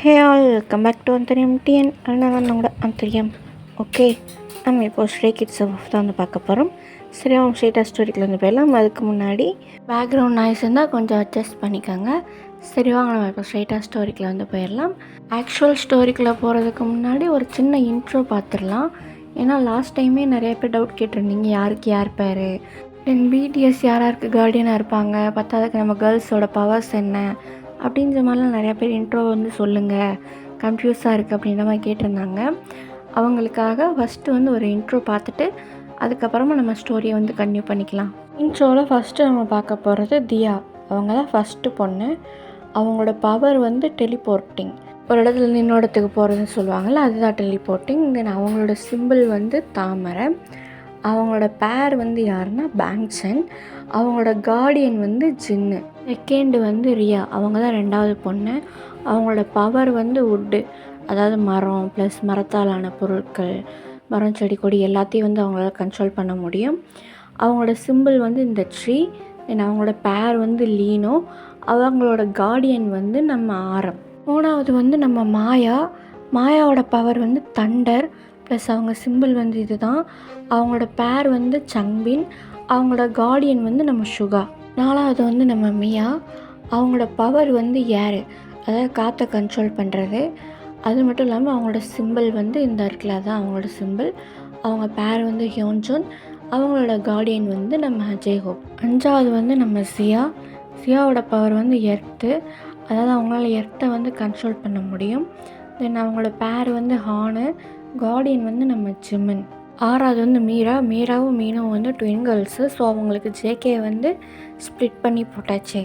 Hey all, welcome back to அந்தரியம் TN அண்ணனோட அந்தரியம். ஓகே, நம்ம இப்போது ஸ்ட்ரே கிட்ஸ் தான் வந்து பார்க்க போகிறோம். சரி, அவங்க ஸ்ட்ரெயிட்டாக ஸ்டோரிக்கில் வந்து போயிடலாம். அதுக்கு முன்னாடி பேக்ரவுண்ட் நாய்ஸ் இருந்தால் கொஞ்சம் அட்ஜஸ்ட் பண்ணிக்கோங்க. சரி வாங்க, நம்ம இப்போ ஸ்ட்ரெயிட்டாக ஸ்டோரிக்கில் வந்து போயிடலாம். ஆக்சுவல் ஸ்டோரிக்குள்ளே போகிறதுக்கு முன்னாடி ஒரு சின்ன இன்ட்ரோ பார்த்துடலாம். ஏன்னா லாஸ்ட் டைமே நிறைய பேர் டவுட் கேட்டிருந்தீங்க, யாருக்கு யார் பேர், தென் பிடிஎஸ் யாராருக்கு கார்டியனாக இருப்பாங்க, பத்தாவதுக்கு நம்ம கேர்ள்ஸோட பவர்ஸ் என்ன அப்படின்ற மாதிரிலாம் நிறையா பேர் இன்ட்ரோ வந்து சொல்லுங்கள், கன்ஃபியூஸாக இருக்குது அப்படின்ற மாதிரி கேட்டிருந்தாங்க. அவங்களுக்காக ஃபஸ்ட்டு வந்து ஒரு இன்ட்ரோ பார்த்துட்டு அதுக்கப்புறமா நம்ம ஸ்டோரியை வந்து கன்டினியூ பண்ணிக்கலாம். இன்ட்ரோவில் ஃபஸ்ட்டு நம்ம பார்க்க போகிறது தியா. அவங்க தான் ஃபஸ்ட்டு பொண்ணு. அவங்களோட பவர் வந்து டெலிபோர்ட்டிங், ஒரு இடத்துல இன்னொரு இடத்துக்கு போகிறதுன்னு சொல்லுவாங்கள்ல, அதுதான் டெலிபோர்ட்டிங். தென் அவங்களோட சிம்பிள் வந்து தாமரை. அவங்களோட பேர் வந்து யாருன்னா பேங்க்சன். அவங்களோட கார்டியன் வந்து ஜின்னு. செகண்டு வந்து ரியா, அவங்க தான் ரெண்டாவது பொண்ணு. அவங்களோட பவர் வந்து வுட்டு, அதாவது மரம் ப்ளஸ் மரத்தாலான பொருட்கள், மரம் செடி கொடி எல்லாத்தையும் வந்து அவங்களால கண்ட்ரோல் பண்ண முடியும். அவங்களோட சிம்பிள் வந்து இந்த ட்ரீ. தென் அவங்களோட பேர் வந்து லீனோ. அவங்களோட கார்டியன் வந்து நம்ம ஆரம். மூணாவது வந்து நம்ம மாயா. மாயாவோட பவர் வந்து தண்டர் ப்ளஸ் அவங்க சிம்பிள் வந்து இதுதான். அவங்களோட பேர் வந்து சங்பின். அவங்களோட கார்டியன் வந்து நம்ம சுகா. நாலாவது வந்து நம்ம மியா. அவங்களோட பவர் வந்து ஏர், அதாவது காற்றை கண்ட்ரோல் பண்ணுறது. அது மட்டும் இல்லாமல் அவங்களோட சிம்பிள் வந்து இந்த இருக்குல்ல, தான் அவங்களோட சிம்பிள். அவங்க பேர் வந்து ஹியோன்ஜோன். அவங்களோட கார்டியன் வந்து நம்ம ஜேஹோப். அஞ்சாவது வந்து நம்ம சியா. சியாவோட பவர் வந்து எர்த்து, அதாவது அவங்களால எர்த்தை வந்து கண்ட்ரோல் பண்ண முடியும். தென் அவங்களோட பேர் வந்து ஹானு. கார்டியன் வந்து நம்ம ஜிமின். ஆறாவது வந்து மீரா. மீராவும் மீனும் வந்து ட்வின் கேர்ள்ஸு. ஸோ அவங்களுக்கு ஜேகே வந்து ஸ்ப்ளிட் பண்ணி போட்டாச்சு.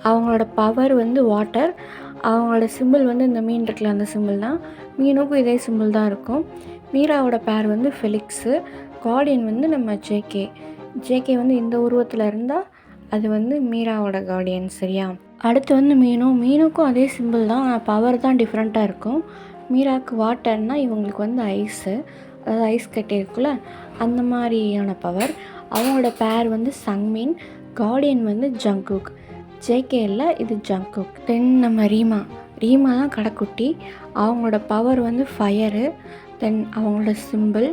அவங்களோட பவர் வந்து வாட்டர். அவங்களோட சிம்பிள் வந்து இந்த மீன் இருக்குல்ல, அந்த சிம்பிள் தான். மீனுக்கும் இதே சிம்பிள் தான் இருக்கும். மீராவோட பேர் வந்து ஃபெலிக்ஸு. கார்டியன் வந்து நம்ம ஜேகே. ஜேகே வந்து இந்த உருவத்தில் இருந்தால் அது வந்து மீராவோட கார்டியன். சரியா? அடுத்து வந்து மீனுக்கும் அதே சிம்பிள் தான், ஆனால் பவர் தான் டிஃப்ரெண்ட்டாக இருக்கும். மீராவுக்கு வாட்டர்னால் இவங்களுக்கு வந்து ஐஸு, அதாவது ஐஸ் கட்டி இருக்குல்ல, அந்த மாதிரியான பவர். அவங்களோட பேர் வந்து சங்மின். கார்டியன் வந்து ஜங்குக். ஜேகேயில் இது ஜங்குக். தென் நம்ம ரீமா தான் கடைக்குட்டி. அவங்களோட பவர் வந்து ஃபயரு. தென் அவங்களோட சிம்பிள்,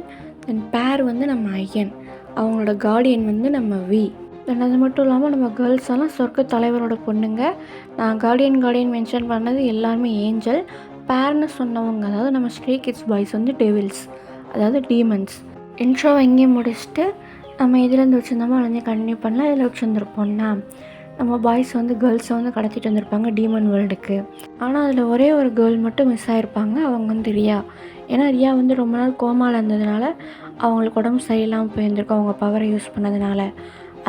தென் பேர் வந்து நம்ம ஐயன். அவங்களோட கார்டியன் வந்து நம்ம வி. தென் அது மட்டும் இல்லாமல் நம்ம கேர்ள்ஸ் எல்லாம் சொர்க்க தலைவரோட பொண்ணுங்க. நான் கார்டியன் மென்ஷன் பண்ணது எல்லாருமே ஏஞ்சல். பேர்னு சொன்னவங்க, அதாவது நம்ம ஸ்ட்ரே கிட்ஸ் பாய்ஸ் வந்து டெவில்ஸ், அதாவது டீமன்ஸ். இன்ட்ரோவை இங்கே முடிச்சுட்டு நம்ம எதுலேருந்து வச்சுருந்தோமோ அதுலேருந்து கண்டினியூ பண்ணலாம். இதில் வச்சுருந்துருப்போம்னா நம்ம பாய்ஸ் வந்து கேர்ள்ஸை வந்து கடத்திட்டு வந்திருப்பாங்க டீமன் வேர்ல்டுக்கு. ஆனால் அதில் ஒரே ஒரு கேர்ள் மட்டும் மிஸ் ஆகிருப்பாங்க. அவங்க வந்து ரியா. ஏன்னா ரியா வந்து ரொம்ப நாள் கோமாவில் இருந்ததுனால அவங்களுக்கு உடம்பு சரியில்லாமல் போயிருந்திருக்கும், அவங்க பவரை யூஸ் பண்ணதுனால.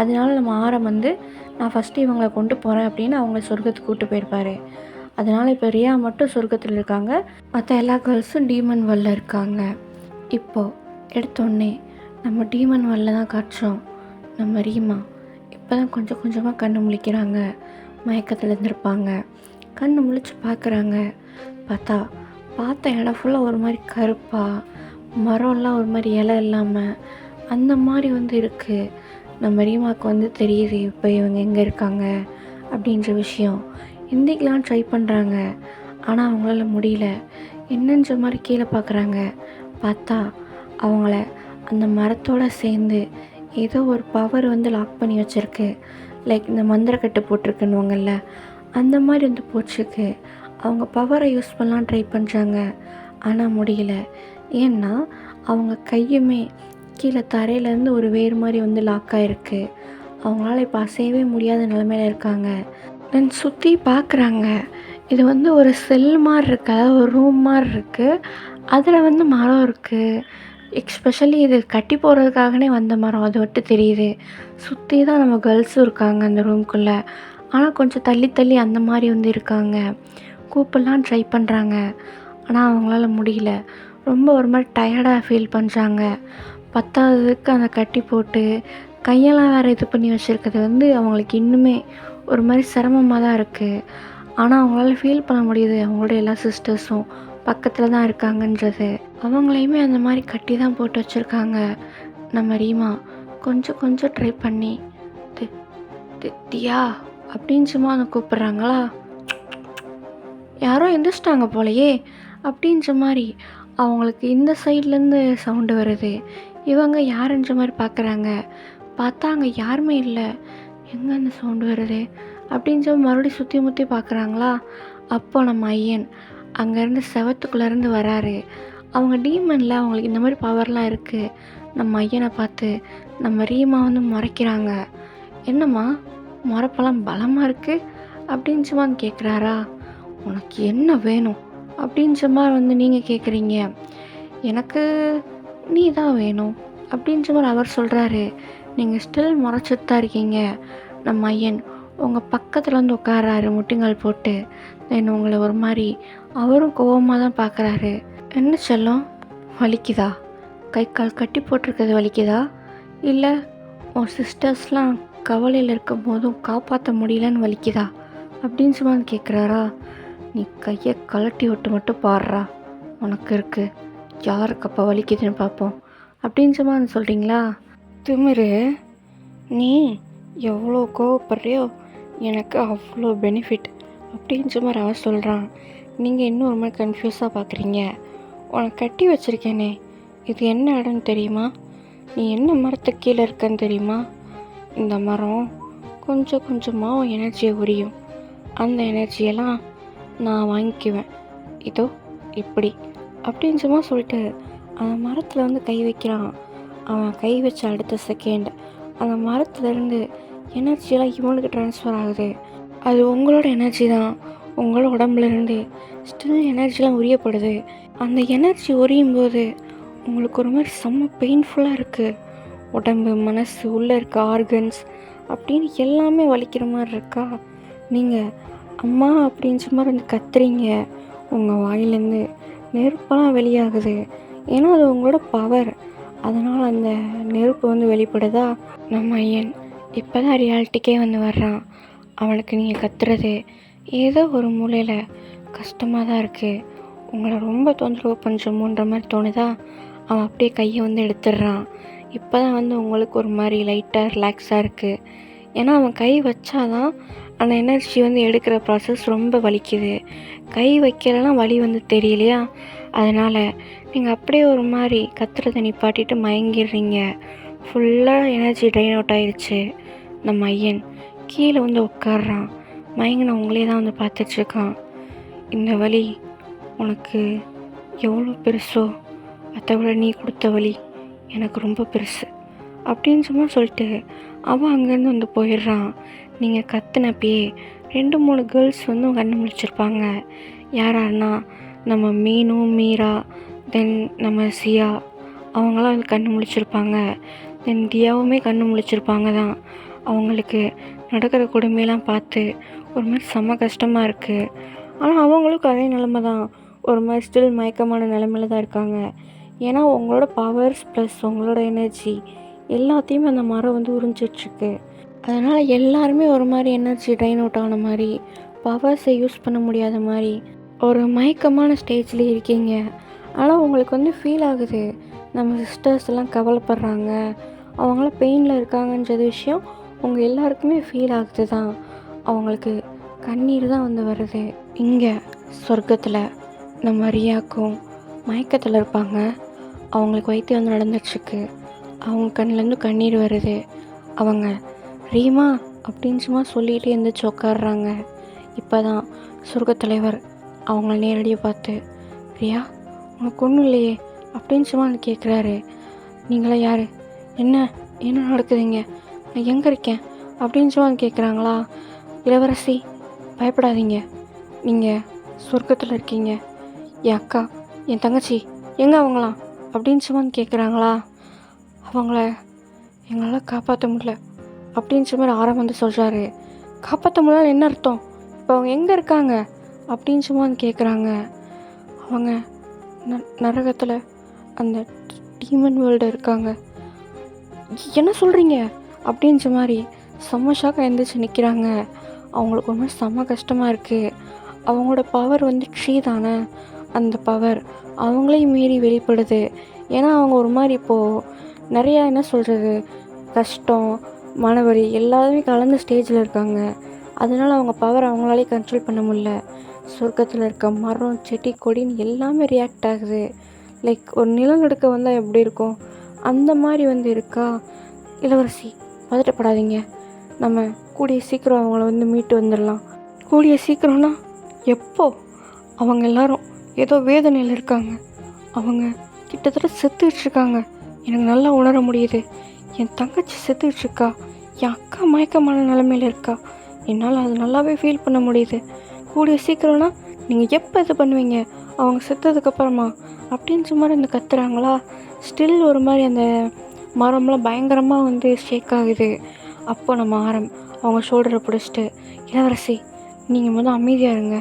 அதனால நம்ம ஆரம் வந்து நான் ஃபஸ்ட்டு இவங்களை கொண்டு போகிறேன் அப்படின்னு அவங்கள சொர்க்கத்துக்கு கூப்பிட்டு போயிருப்பார். அதனால் இப்போ ரியா மட்டும் சொர்க்கத்தில் இருக்காங்க, மற்ற எல்லா கேர்ள்ஸும் டீமன் வேர்ல்டில் இருக்காங்க. இப்போது எடுத்தோடனே நம்ம டீமன் வேர்ல்டில் தான் காட்டுறோம். நம்ம ரீமா இப்போ தான் கொஞ்சம் கொஞ்சமாக கண்ணு முழிக்கிறாங்க. மயக்கத்தில் இருந்திருப்பாங்க. கண்ணு முழிச்சு பார்க்குறாங்க. பார்த்த இடம் ஃபுல்லாக ஒரு மாதிரி கருப்பாக, மரம்லாம் ஒரு மாதிரி இலை இல்லாமல் அந்த மாதிரி வந்து இருக்குது. நம்ம ரீமாவுக்கு வந்து தெரியுது இப்போ இவங்க எங்கே இருக்காங்க அப்படின்ற விஷயம். எந்திக்கலாம் ட்ரை பண்ணுறாங்க, ஆனால் அவங்களால முடியல. என்னன்ற மாதிரி கீழே பார்க்குறாங்க. பார்த்தா அவங்கள அந்த மரத்தோடு சேர்ந்து ஏதோ ஒரு பவர் வந்து லாக் பண்ணி வச்சுருக்கு. லைக் இந்த மந்திரக்கட்டு போட்டிருக்குன்னுவாங்கல்ல, அந்த மாதிரி வந்து போட்டிருக்கு. அவங்க பவரை யூஸ் பண்ணலாம் ட்ரை பண்ணுறாங்க, ஆனால் முடியல. ஏன்னா அவங்க கையுமே கீழே தரையிலேருந்து ஒரு வேறு மாதிரி வந்து லாக் ஆகிருக்கு. அவங்களால இப்போ அசையவே முடியாத நிலமையில இருக்காங்க. தென் சுற்றி பார்க்குறாங்க. இது வந்து ஒரு செல் மாதிரி இருக்குது, அதாவது ஒரு ரூம் மாதிரி இருக்குது. அதில் வந்து மரம் இருக்குது. எக்ஸ்பெஷலி இது கட்டி போடுறதுக்காகவே வந்த மரம், அது மட்டும் தெரியுது. சுற்றி தான் நம்ம கேர்ள்ஸும் இருக்காங்க அந்த ரூம்குள்ளே. ஆனால் கொஞ்சம் தள்ளி தள்ளி அந்த மாதிரி வந்து இருக்காங்க. கூப்பிடலாம் ட்ரை பண்ணுறாங்க, ஆனால் அவங்களால முடியல. ரொம்ப ஒரு மாதிரி டயர்டாக ஃபீல் பண்ணுறாங்க. பத்தாவதுக்கு அந்த கட்டி போட்டு கையெல்லாம் வேறு இது பண்ணி வச்சுருக்கிறது வந்து அவங்களுக்கு இன்னுமே ஒரு மாதிரி சிரமமாக தான் இருக்குது. ஆனால் அவங்களால ஃபீல் பண்ண முடியுது அவங்களோட எல்லா சிஸ்டர்ஸும் பக்கத்தில் தான் இருக்காங்கன்றது. அவங்களையுமே அந்த மாதிரி கட்டி தான் போட்டு வச்சுருக்காங்க. நம்ம ரீமா கொஞ்சம் கொஞ்சம் ட்ரை பண்ணி தியா அப்படின்னு சும்மா அதை கூப்பிட்றாங்களா. யாரோ எந்திரிச்சிட்டாங்க போலயே அப்படின்ற மாதிரி அவங்களுக்கு இந்த சைட்லேருந்து சவுண்டு வருது. இவங்க யாருன்ற மாதிரி பார்க்குறாங்க. பார்த்தா அங்கே யாருமே இல்லை. எங்கே அந்த சவுண்டு வருது அப்படின்னு சொல்லி மறுபடியும் சுற்றி முற்றி பார்க்குறாங்களா. அப்போ நம்ம ஐயன் அங்கேருந்து செவத்துக்குள்ளேருந்து வராரு. அவங்க டீமனில் அவங்களுக்கு இந்த மாதிரி பவர்லாம் இருக்குது. நம்ம ஐயனை பார்த்து நம்ம ரீமா வந்து முறைக்கிறாங்க. என்னம்மா முறைப்பெல்லாம் பலமாக இருக்குது அப்படின்ற மாதிரி கேட்குறாரா. உனக்கு என்ன வேணும் அப்படின்ற மாதிரி வந்து நீங்கள் கேட்குறீங்க. எனக்கு நீ தான் வேணும் அப்படின்ற மாதிரி அவர் சொல்கிறாரு. நீங்கள் ஸ்டில் முறைச்சிட்டு தான் இருக்கீங்க. நம்ம ஐயன் உங்கள் பக்கத்தில் வந்து உட்காராரு முட்டிங்கால் போட்டு. தென் உங்களை ஒரு மாதிரி அவரும் கோபமாக தான் பார்க்குறாரு. என்ன செல்லம், வலிக்குதா? கை கால் கட்டி போட்டிருக்கிறது வலிக்குதா? இல்லை உன் சிஸ்டர்ஸ்லாம் கவலையில் இருக்கும் போதும் காப்பாற்ற முடியலன்னு வலிக்குதா அப்படின்னு சொல்லி கேட்குறாரா. நீ கையை கலட்டி விட்டு மட்டும் பாடுறா, உனக்கு இருக்குது, யாருக்கு அப்போ வலிக்குதுன்னு பார்ப்போம் அப்படின்னு சொல்லி சொல்கிறீங்களா. திமிரு, நீ எவ்வளோ கோவப்படுறியோ எனக்கு அவ்வளோ பெனிஃபிட் அப்படின்ற மாதிரி அவன் சொல்கிறான். நீங்கள் இன்னும் ஒரு மாதிரி கன்ஃபியூஸாக பார்க்குறீங்க. உனக்கு கட்டி வச்சுருக்கேனே, இது என்ன இடம்னு தெரியுமா? நீ என்ன மரத்துக்கு கீழே இருக்கன்னு தெரியுமா? இந்த மரம் கொஞ்சம் கொஞ்சமாக எனர்ஜியை உரியும். அந்த எனர்ஜியெல்லாம் நான் வாங்கிக்குவேன். இதோ இப்படி அப்படின்னு சும்மா சொல்லிட்டு அந்த மரத்தில் வந்து கை வைக்கிறான். அவன் கை வச்ச அடுத்த செகண்ட் அந்த மரத்துலேருந்து எனர்ஜியெல்லாம் இவனுக்கு ட்ரான்ஸ்ஃபர் ஆகுது. அது உங்களோட எனர்ஜி தான். உங்களோட உடம்புலேருந்து ஸ்டில் எனர்ஜிலாம் உரியப்படுது. அந்த எனர்ஜி உரியும் போது உங்களுக்கு ஒரு மாதிரி செம்ம பெயின்ஃபுல்லாக இருக்குது. உடம்பு, மனசு, உள்ளே இருக்க ஆர்கன்ஸ் அப்படின்னு எல்லாமே வலிக்கிற மாதிரி இருக்கா. நீங்கள் அம்மா அப்படின்ற மாதிரி வந்து கத்துறீங்க. உங்கள் வாயிலேருந்து நெருப்பெல்லாம் வெளியாகுது. ஏன்னா அது உங்களோட பவர். அதனால் அந்த நெருப்பு வந்து வெளிப்படுதா. நம்ம ஐயன் இப்போ தான் ரியாலிட்டிக்கே வந்து வர்றான். அவனுக்கு நீங்கள் கத்துறது ஏதோ ஒரு மூலையில் கஷ்டமாக தான் இருக்குது. உங்களை ரொம்ப தொந்தரவு பண்ணுறோமோன்ற மாதிரி தோணுதா. அவன் அப்படியே கையை வந்து எடுத்துடுறான். இப்போ தான் வந்து உங்களுக்கு ஒரு மாதிரி லைட்டாக ரிலாக்ஸாக இருக்குது. ஏன்னா அவன் கை வச்சாதான் அந்த எனர்ஜி வந்து எடுக்கிற ப்ராசஸ் ரொம்ப வலிக்குது. கை வைக்கிறலாம் வலி வந்து தெரியலையா. அதனால் நீங்கள் அப்படியே ஒரு மாதிரி கத்துறதை நிப்பாட்டிட்டு மயங்கிடுறீங்க. ஃபுல்லாக எனர்ஜி ட்ரைன் அவுட் ஆயிடுச்சு. நம்ம ஐயன் கீழே வந்து உட்காடுறான். மயங்கின உங்களே தான் வந்து பார்த்துட்ருக்கான். இந்த வலி உனக்கு எவ்வளோ பெருசோ அதை விட நீ கொடுத்த வலி எனக்கு ரொம்ப பெருசு அப்படின்னு சும்மா சொல்லிட்டு அவன் அங்கேருந்து வந்து போயிடுறான். நீங்கள் கத்துனப்பயே 2-3 கேர்ள்ஸ் வந்து கண்ணு முழிச்சிருப்பாங்க. யாராருன்னா நம்ம மீனு, மீரா, தென் நம்ம சியா, அவங்களாம் வந்து கண்ணு முழிச்சிருப்பாங்க. தென் தியாவுமே கண்ணு முழிச்சிருப்பாங்க தான். அவங்களுக்கு நடக்கிற கொடுமையெல்லாம் பார்த்து ஒரு மாதிரி செம்ம கஷ்டமாக இருக்குது. ஆனால் அவங்களுக்கும் அதே நிலமை தான். ஒரு மாதிரி ஸ்டில் மயக்கமான நிலமையில தான் இருக்காங்க. ஏன்னா உங்களோட பவர்ஸ் ப்ளஸ் உங்களோட எனர்ஜி எல்லாத்தையுமே அந்த மரம் வந்து உறிஞ்சிட்ருக்கு. அதனால் எல்லாருமே ஒரு மாதிரி எனர்ஜி ட்ரைன் அவுட் ஆன மாதிரி, பவர்ஸை யூஸ் பண்ண முடியாத மாதிரி ஒரு மயக்கமான ஸ்டேஜில் இருக்கீங்க. ஆனால் உங்களுக்கு வந்து ஃபீல் ஆகுது, நம்ம சிஸ்டர்ஸ் எல்லாம் கவலைப்படுறாங்க, அவங்களாம் பெயினில் இருக்காங்கன்ற விஷயம் உங்கள் எல்லாருக்குமே ஃபீல் ஆகுது தான். அவங்களுக்கு கண்ணீர் தான் வந்து வருது. இங்கே சொர்க்கத்தில் நம்ம ரியாக்கும் மயக்கத்தில் இருப்பாங்க. அவங்களுக்கு வைத்தியம் வந்து நடந்துட்டுருக்கு. அவங்க கண்ணிலேருந்து கண்ணீர் வருது. அவங்க ரீமா அப்படின்னு சும்மா சொல்லிகிட்டே எழுந்திரிச்சு உட்காடுறாங்க. இப்போ தான் சொர்க்கத் தலைவர் அவங்கள நேரடியாக பார்த்து, ரியா உனக்கு ஒன்றும் இல்லையே அப்படின்னு சும்மா கேட்குறாரு. நீங்களாம் யார், என்ன என்ன நடக்குதுங்க, நான் எங்கே இருக்கேன் அப்படின்னு சும்மா கேட்குறாங்களா. இளவரசி பயப்படாதீங்க, நீங்கள் சொர்க்கத்தில் இருக்கீங்க. என் அக்கா, என் தங்கச்சி எங்கே அவங்களாம் அப்படின்னு சும்மா கேட்குறாங்களா. அவங்கள எங்களால் காப்பாற்ற முடியல அப்படின்னு மாதிரி ஆரம் வந்து சொல்கிறாரு. காப்பாற்ற முடியல என்ன அர்த்தம்? இப்போ அவங்க எங்கே இருக்காங்க அப்படின்னு சும்மா கேட்குறாங்க. அவங்க நரகத்தில் அந்த டீமன் வேர்ல்டு இருக்காங்க. என்ன சொல்கிறீங்க அப்படின்ற மாதிரி செம்ம ஷாக்காக எழுந்திரிச்சு நிற்கிறாங்க. அவங்களுக்கு ஒரு மாதிரி செம்ம கஷ்டமாக இருக்குது. அவங்களோட பவர் வந்து ட்ரீ தானே, அந்த பவர் அவங்களையும் மீறி வெளிப்படுது. ஏன்னா அவங்க ஒரு மாதிரி இப்போது நிறையா என்ன சொல்கிறது, கஷ்டம், மனவலி எல்லாருமே கலந்த ஸ்டேஜில் இருக்காங்க. அதனால் அவங்க பவர் அவங்களாலே கண்ட்ரோல் பண்ண முடியல. சொர்க்கத்தில் இருக்க மரம் செடி கொடின்னு எல்லாமே ரியாக்ட் ஆகுது. லைக் ஒரு நிலநடுக்கம் வந்தால் எப்படி இருக்கும் அந்த மாதிரி வந்து இருக்கா. இளவரசி பதட்டப்படாதீங்க, நம்ம கூடிய சீக்கிரம் அவங்கள வந்து மீட்டு வந்துடலாம். கூடிய சீக்கிரம்னா எப்போ? அவங்க எல்லாரும் ஏதோ வேதனையில் இருக்காங்க, அவங்க கிட்டத்தட்ட செத்துக்கிட்டுருக்காங்க. எனக்கு நல்லா உணர முடியுது. என் தங்கச்சி செத்துக்கிட்டுருக்கா, என் அக்கா மயக்கமான நிலைமையில் இருக்கா. என்னால் அது நல்லாவே ஃபீல் பண்ண முடியுது. கூடிய சீக்கிரம்னா நீங்கள் எப்போ இது பண்ணுவீங்க? அவங்க செத்ததுக்கப்புறமா அப்படின்னு மாதிரி இந்த கத்துறாங்களா. ஸ்டில் ஒரு மாதிரி அந்த மரம்லாம் பயங்கரமாக வந்து ஷேக் ஆகுது. அப்போ நம்ம அவங்க ஷோல்டரை பிடிச்சிட்டு, இளவரசி நீங்கள் முதல் அமைதியாக இருங்க,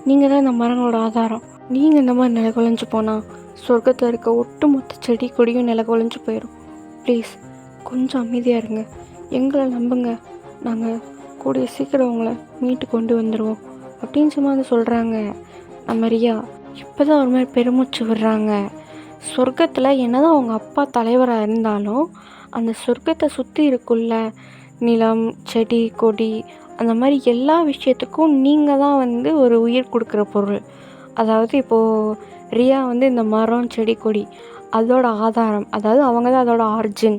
நீங்கள் தான் இந்த மரங்களோட ஆதாரம். நீங்கள் இந்த மாதிரி நிலை குலைஞ்சு போனால் சொர்க்கத்தில் இருக்க ஒட்டுமொத்த செடி கொடியும் நிலை குலைஞ்சு போயிடும். ப்ளீஸ் கொஞ்சம் அமைதியாக இருங்க, எங்களை நம்புங்க, நாங்கள் கூடிய சீக்கிரம் உங்களை மீட்டு கொண்டு வந்துடுவோம் அப்படின்னு சும்மா வந்து சொல்கிறாங்க. நம்ம ரியா இப்போ தான் ஒரு மாதிரி பெருமூச்சு விடுறாங்க. சொர்க்கத்தில் என்னதான் அவங்க அப்பா தலைவராக இருந்தாலும் அந்த சொர்க்கத்தை சுற்றி இருக்குள்ள நிலம் செடி கொடி அந்த மாதிரி எல்லா விஷயத்துக்கும் நீங்கள் தான் வந்து ஒரு உயிர் கொடுக்குற பொருள். அதாவது இப்போது ரியா வந்து இந்த மரம் செடி கொடி அதோட ஆதாரம், அதாவது அவங்க தான் அதோட ஆரிஜின்.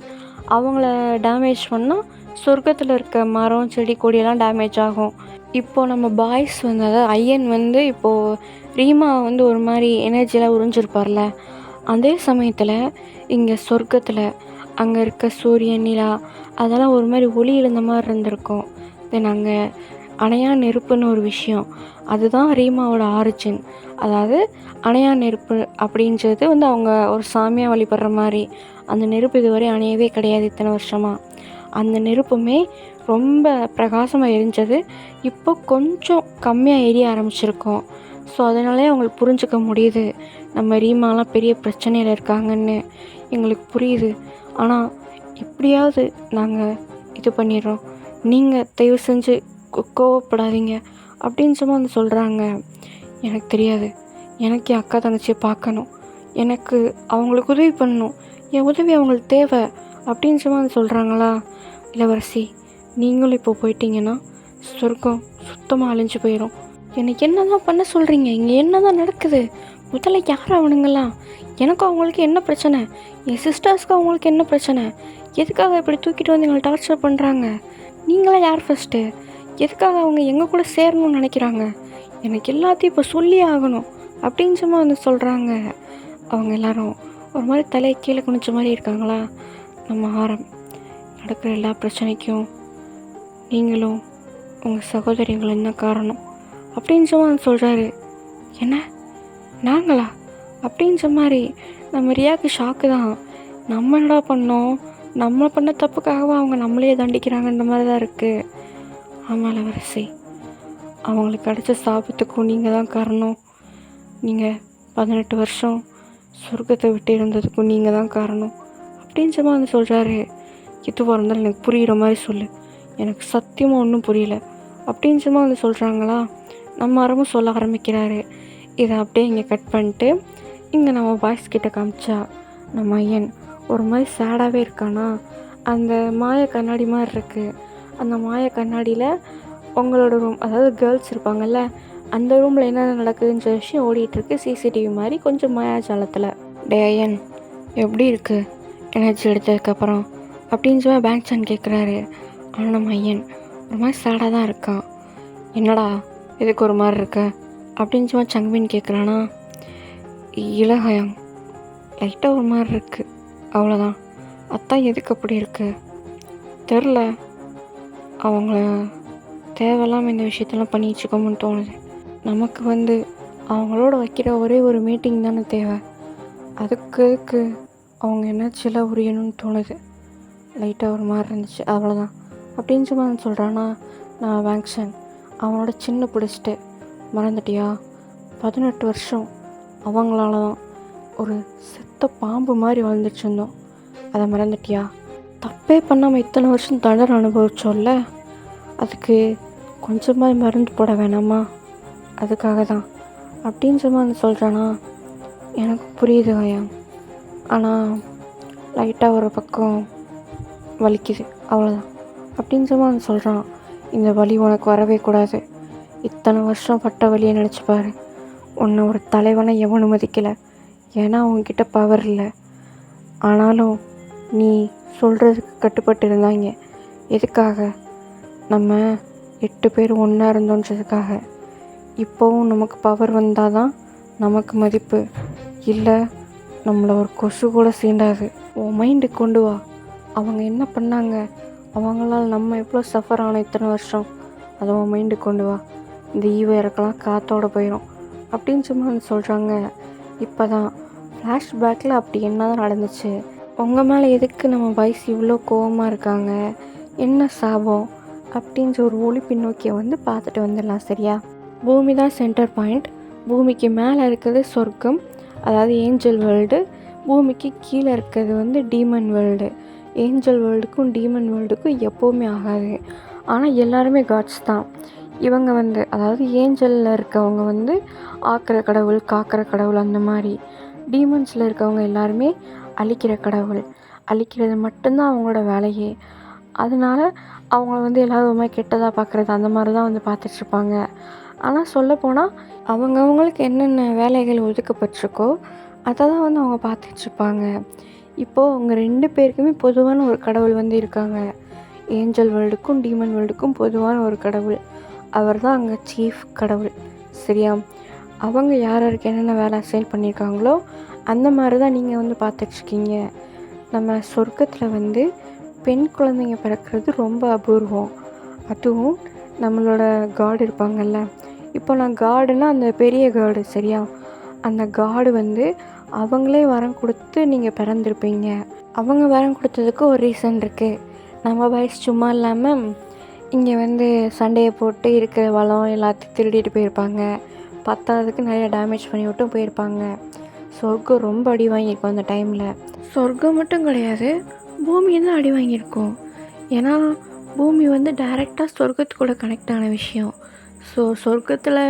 அவங்கள டேமேஜ் பண்ணால் சொர்க்கத்தில் இருக்க மரம் செடி கொடியெல்லாம் டேமேஜ் ஆகும். இப்போது நம்ம பாய்ஸ் வந்து அதாவது ஐயன் வந்து இப்போது ரீமா வந்து ஒரு மாதிரி எனர்ஜியெலாம் உறிஞ்சிருப்பார்ல, அதே சமயத்தில் இங்கே சொர்க்கத்தில் அங்கே இருக்க சூரியன் நிலா அதெல்லாம் ஒரு மாதிரி ஒளி இழந்த மாதிரி இருந்திருக்கும். தென் அங்கே அணையா நெருப்புன்னு ஒரு விஷயம், அதுதான் ரீமாவோட ஆரிஜின். அதாவது அணையா நெருப்பு அப்படின்றது வந்து அவங்க ஒரு சாமியாக வழிபடுற மாதிரி. அந்த நெருப்பு இதுவரை அணையவே கிடையாது இத்தனை வருஷமாக. அந்த நெருப்புமே ரொம்ப பிரகாசமாக எரிஞ்சது, இப்போ கொஞ்சம் கம்மியாக எரிய ஆரம்பிச்சிருக்கோம். ஸோ அதனாலே அவங்களுக்கு புரிஞ்சுக்க முடியுது நம்ம ரீமாலாம் பெரிய பிரச்சனையில் இருக்காங்கன்னு எங்களுக்கு புரியுது. ஆனால் எப்படியாவது நாங்கள் இது பண்ணிடுறோம், நீங்கள் தயவு செஞ்சு கோவப்படாதீங்க அப்படின்னு சும்மா வந்து சொல்கிறாங்க. எனக்கு தெரியாது, எனக்கு என் அக்கா தங்கச்சியை பார்க்கணும், எனக்கு அவங்களுக்கு உதவி பண்ணணும், என் உதவி அவங்களுக்கு தேவை அப்படின்னு சும்மா வந்து சொல்கிறாங்களா. இளவரசி நீங்களும் இப்போ போயிட்டீங்கன்னா சொர்க்கம் சுத்தமாக அழிஞ்சு போயிடும். எனக்கு என்ன தான் பண்ண சொல்கிறீங்க? இங்கே என்ன தான் நடக்குது? முதல்ல யார் அவனுங்களாம்? எனக்கும் அவங்களுக்கு என்ன பிரச்சனை? என் சிஸ்டர்ஸ்க்கு அவங்களுக்கு என்ன பிரச்சனை? எதுக்காக இப்படி தூக்கிட்டு வந்து எங்களை டார்ச்சர் பண்ணுறாங்க? நீங்களாம் யார் ஃபஸ்ட்டு? எதுக்காக அவங்க எங்கள் கூட சேரணும்னு நினைக்கிறாங்க? எனக்கு எல்லாத்தையும் இப்போ சொல்லி ஆகணும் அப்படின்னு சும்மா வந்து சொல்கிறாங்க. அவங்க எல்லாரும் ஒரு மாதிரி தலையை கீழே குனிச்ச மாதிரி இருக்காங்களா. நம்ம நடக்கிற எல்லா பிரச்சனைக்கும் நீங்களும் உங்கள் சகோதரிங்களும் என்ன காரணம் அப்படின்னு சும்மா சொல்கிறாரு. என்ன நாங்களா அப்படின்ற மாதிரி நம்ம ரியாவுக்கு ஷாக்கு தான். நம்ம என்னடா பண்ணோம்? நம்ம பண்ண தப்புக்காகவா அவங்க நம்மளே தண்டிக்கிறாங்கன்ற மாதிரி தான் இருக்குது. ஆமாம் இளவரசி, அவங்களுக்கு கிடைச்ச சாபத்துக்கும் நீங்கள் தான் காரணம். நீங்கள் 18 வருஷம் சொர்க்கத்தை விட்டு இருந்ததுக்கும் நீங்கள் தான் காரணம் அப்படின்னு சும்மா வந்து சொல்கிறாரு. எதுவாக இருந்தாலும் எனக்கு புரிகிற மாதிரி சொல்லு, எனக்கு சத்தியமாக ஒன்றும் புரியல அப்படின்னு சும்மா வந்து சொல்கிறாங்களா. நம்ம அறமும் சொல்ல ஆரம்பிக்கிறாரு. இதை அப்படியே இங்கே கட் பண்ணிட்டு இங்கே நம்ம பாய்ஸ் கிட்ட காமிச்சா நம்ம ஐயன் ஒரு மாதிரி சேடாகவே இருக்கானா. அந்த மாய கண்ணாடி மாதிரி இருக்குது. அந்த மாய கண்ணாடியில் உங்களோட ரூம், அதாவது கேர்ள்ஸ் இருப்பாங்கள்ல, அந்த ரூமில் என்னென்ன நடக்குதுன்ற விஷயம் ஓடிட்டுருக்கு சிசிடிவி மாதிரி கொஞ்சம் மாயாஜாலத்தில். டே ஐயன் எப்படி இருக்குது எனர்ஜி எடுத்ததுக்கப்புறம் அப்படின்னு சொல்லி பேங்க்சன் கேட்குறாரு. ஆனால் நம்ம ஐயன் ஒரு மாதிரி சேடாக தான் இருக்கான். என்னடா இதுக்கு ஒரு மாதிரி இருக்க அப்படின்னு சொல்லி சங்வின் கேட்குறானா. இலகயம் லைட்டாக ஒரு மாதிரி இருக்குது, அவ்வளோதான். அதான் எதுக்கு அப்படி இருக்குது தெரில, அவங்கள தேவையில்லாமல் இந்த விஷயத்தெல்லாம் பண்ணி வச்சுக்கோமுன்னு தோணுது. நமக்கு வந்து அவங்களோட வைக்கிற ஒரே ஒரு மீட்டிங் தானே தேவை, அதுக்கு அவங்க எனர்ஜியெல்லாம் உரியணும்னு தோணுது. லைட்டாக ஒரு மாதிரி இருந்துச்சு, அவ்வளோதான் அப்படின்னு சும்மா சொல்கிறானா. நான் வேங்க்ஷன் அவனோட சின்ன பிடிச்சிட்டு, மறந்துட்டியா 18 வருஷம் அவங்களால தான் ஒரு செத்த பாம்பு மாதிரி வாழ்ந்துட்டு இருந்தோம், அதை மறந்துட்டியா? தப்பே பண்ணாமல் இத்தனை வருஷம் தண்டனை அனுபவிச்சோம்ல, அதுக்கு கொஞ்சமாக மருந்து போட வேணாமா? அதுக்காக தான் அப்படின்னு சும்மா வந்து சொல்கிறானா. எனக்கு புரியுது ஐயா, ஆனால் லைட்டாக ஒரு பக்கம் வலிக்குது, அவ்வளோதான் அப்படின்னு சும்மா வந்து சொல்கிறான். இந்த வலி உனக்கு வரவே கூடாது, இத்தனை வருஷம் பட்ட வழியை நினச்சி பாரு. உன்னை ஒரு தலைவனை எவனும் மதிக்கலை, ஏன்னா உங்ககிட்ட பவர் இல்லை. ஆனாலும் நீ சொல்கிறதுக்கு கட்டுப்பட்டு இருந்தாங்க. எதுக்காக? நம்ம 8 பேர் ஒன்றா இருந்தோன்றதுக்காக. இப்போவும் நமக்கு பவர் வந்தால் தான் நமக்கு மதிப்பு, இல்லை நம்மளை ஒரு கொசு கூட சீண்டாது. உன் மைண்டுக்கு கொண்டு வா. அவங்க என்ன பண்ணாங்க, அவங்களால் நம்ம எவ்வளோ சஃபர் ஆனோம் இத்தனை வருஷம், அதை உன் மைண்டுக்கு கொண்டு வா. இந்த ஈவ இறக்கலாம் காற்றோட போயிடும் அப்படின்னு சும்மா வந்து சொல்கிறாங்க. இப்போ தான் ஃப்ளாஷ்பேக்கில் அப்படி என்ன தான் நடந்துச்சு, உங்கள் மேலே எதுக்கு நம்ம வயசு இவ்வளோ கோவமாக இருக்காங்க, என்ன சாபம் அப்படின்ற ஒரு ஒளி பின்னோக்கியை வந்து பார்த்துட்டு வந்துடலாம். சரியா? பூமி தான் சென்டர் பாயிண்ட். பூமிக்கு மேலே இருக்கிறது சொர்க்கம், அதாவது ஏஞ்சல் வேர்ல்டு. பூமிக்கு கீழே இருக்கிறது வந்து டீமன் வேர்ல்டு. ஏஞ்சல் வேர்ல்டுக்கும் டீமன் வேர்ல்டுக்கும் எப்போவுமே ஆகாது. ஆனால் எல்லாருமே காட்ஸ் தான். இவங்க வந்து, அதாவது ஏஞ்சலில் இருக்கவங்க வந்து ஆக்கிற கடவுள், காக்கிற கடவுள், அந்த மாதிரி. டீமன்ஸில் இருக்கவங்க எல்லாருமே அழிக்கிற கடவுள், அழிக்கிறது மட்டும்தான் அவங்களோட வேலையே. அதனால அவங்கள வந்து எல்லாருமே கெட்டதாக பார்க்குறது, அந்த மாதிரி தான் வந்து பார்த்துட்ருப்பாங்க. ஆனால் சொல்லப்போனால் அவங்கவுங்களுக்கு என்னென்ன வேலைகள் ஒதுக்கப்பட்டிருக்கோ அதை தான் வந்து அவங்க பார்த்துட்ருப்பாங்க. இப்போது அவங்க 2 பேருக்குமே பொதுவான ஒரு கடவுள் வந்து இருக்காங்க. ஏஞ்சல் வேர்ல்டுக்கும் டீமன் வேர்ல்டுக்கும் பொதுவான ஒரு கடவுள், அவர் தான் அங்கே சீஃப் கடவுள். சரியா? அவங்க யார் யாருக்கு என்னென்ன வேலை அசைன் பண்ணியிருக்காங்களோ அந்த மாதிரி தான் நீங்கள் வந்து பார்த்துட்ருக்கீங்க. நம்ம சொர்க்கத்தில் வந்து பெண் குழந்தைங்க பிறக்கிறது ரொம்ப அபூர்வம். அதுவும் நம்மளோட காடு இருப்பாங்கல்ல, இப்போ நான் காடுன்னா அந்த பெரிய காடு. சரியா? அந்த காடு வந்து அவங்களே வரம் கொடுத்து நீங்கள் பிறந்திருப்பீங்க. அவங்க வரம் கொடுத்ததுக்கு ஒரு ரீசன் இருக்குது. நம்ம வயசு சும்மா இல்லாமல் இங்கே வந்து சண்டையை போட்டு இருக்கிற வளம் எல்லாத்தையும் திருடிட்டு போயிருப்பாங்க. பத்தாததுக்கு நிறைய டேமேஜ் பண்ணி விட்டும் போயிருப்பாங்க. சொர்க்கம் ரொம்ப அடி வாங்கியிருக்கோம் அந்த டைமில். சொர்க்கம் மட்டும் கிடையாது, பூமியை தான் அடி வாங்கியிருக்கோம். ஏன்னா பூமி வந்து டைரெக்டாக சொர்க்கத்துக்கூட கனெக்ட் ஆன விஷயம். ஸோ சொர்க்கத்தில்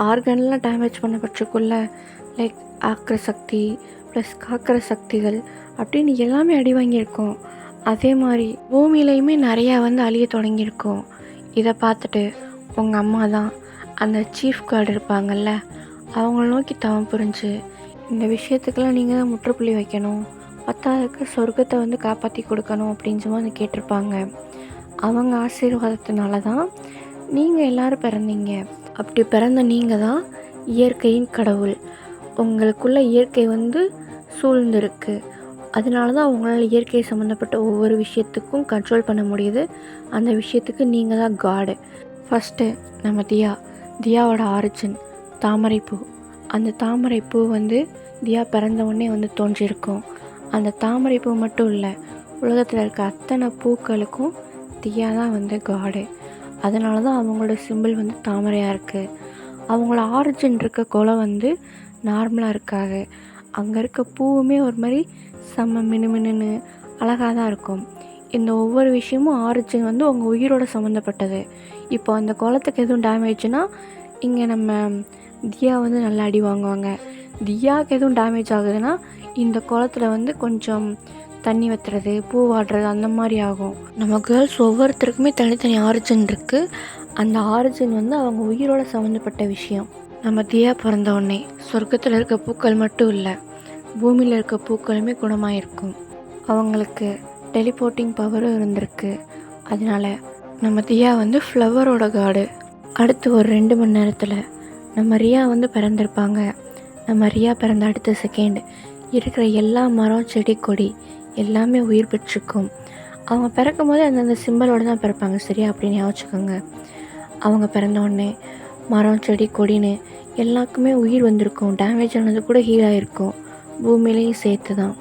ஆர்கன்லாம் டேமேஜ் பண்ணப்பட்டிருக்குள்ள, லைக் ஆக்கிற சக்தி ப்ளஸ் காக்கிற சக்திகள் அப்படின்னு எல்லாமே அடி வாங்கியிருக்கோம். அதே மாதிரி பூமியிலையுமே நிறையா வந்து அழிய தொடங்கியிருக்கோம். இதை பார்த்துட்டு உங்கள் அம்மா தான் அந்த சீஃப் கார்டு இருப்பாங்கள்ல, அவங்கள நோக்கி தவம் புரிஞ்சு இந்த விஷயத்துக்கெல்லாம் நீங்கள் தான் முற்றுப்புள்ளி வைக்கணும், பத்தாவதுக்கு சொர்க்கத்தை வந்து காப்பாற்றி கொடுக்கணும் அப்படின்னு சொல்லி வந்து கேட்டிருப்பாங்க. அவங்க ஆசீர்வாதத்தினால தான் நீங்கள் எல்லோரும் பிறந்தீங்க. அப்படி பிறந்த நீங்கள் தான் இயற்கையின் கடவுள். உங்களுக்குள்ள இயற்கை வந்து சூழ்ந்திருக்கு. அதனால தான் அவங்களால இயற்கை சம்மந்தப்பட்ட ஒவ்வொரு விஷயத்துக்கும் கண்ட்ரோல் பண்ண முடியுது. அந்த விஷயத்துக்கு நீங்கள் தான் காடு. ஃபஸ்ட்டு நம்ம தியாவோட ஆரிஜின் தாமரைப்பூ. அந்த தாமரைப்பூ வந்து தியா பிறந்த உடனே வந்து தோன்றியிருக்கும். அந்த தாமரைப்பூ மட்டும் இல்லை, உலகத்தில் இருக்க அத்தனை பூக்களுக்கும் தியா தான் வந்து காடு. அதனால தான் அவங்களோட சிம்பிள் வந்து தாமரையாக இருக்குது. அவங்களோட ஆரிஜின் இருக்க குலம் வந்து நார்மலாக இருக்காது. அங்கே இருக்க பூவுமே ஒரு மாதிரி செம்ம மினுமினுன்னு அழகாக தான் இருக்கும். இந்த ஒவ்வொரு விஷயமும் ஆரிஜின் வந்து உங்கள் உயிரோட சம்மந்தப்பட்டது. இப்போ அந்த குளத்துக்கு எதுவும் டேமேஜ்னால் இங்கே நம்ம தியா வந்து நல்லா அடி வாங்குவாங்க. தியாவுக்கு எதுவும் டேமேஜ் ஆகுதுன்னா இந்த குளத்தில் வந்து கொஞ்சம் தண்ணி வத்துறது, பூ வாடுறது, அந்த மாதிரி ஆகும். நம்ம கேர்ள்ஸ் ஒவ்வொருத்தருக்குமே தனித்தனி ஆரிஜின் இருக்குது. அந்த ஆரிஜின் வந்து அவங்க உயிரோட சம்மந்தப்பட்ட விஷயம். நம்ம தியா பிறந்த உடனே சொர்க்கத்தில் இருக்க பூக்கள் மட்டும் இல்லை, பூமியில் இருக்க பூக்களுமே குணமாயிருக்கும். அவங்களுக்கு டெலிபோர்ட்டிங் பவரும் இருந்திருக்கு. அதனால் நம்ம தியா வந்து ஃப்ளவரோட காடு. அடுத்து ஒரு 2 மணி நேரத்தில் நம்ம ரியா வந்து பிறந்திருப்பாங்க. நம்ம ரியா பிறந்த அடுத்த செகண்ட் இருக்கிற எல்லா மரம், செடி, கொடி எல்லாமே உயிர் பெற்றிருக்கும். அவங்க பிறக்கும் போது அந்தந்த சிம்பலோடு தான் பிறப்பாங்க. சரியா? அப்படின்னு யோசிச்சுக்கோங்க. அவங்க பிறந்த உடனே மரம், செடி, கொடின்னு எல்லாருக்குமே உயிர் வந்திருக்கும். டேமேஜ் ஆனது கூட ஹீல் ஆகிருக்கும், பூமியிலையும் சேர்த்து தான்.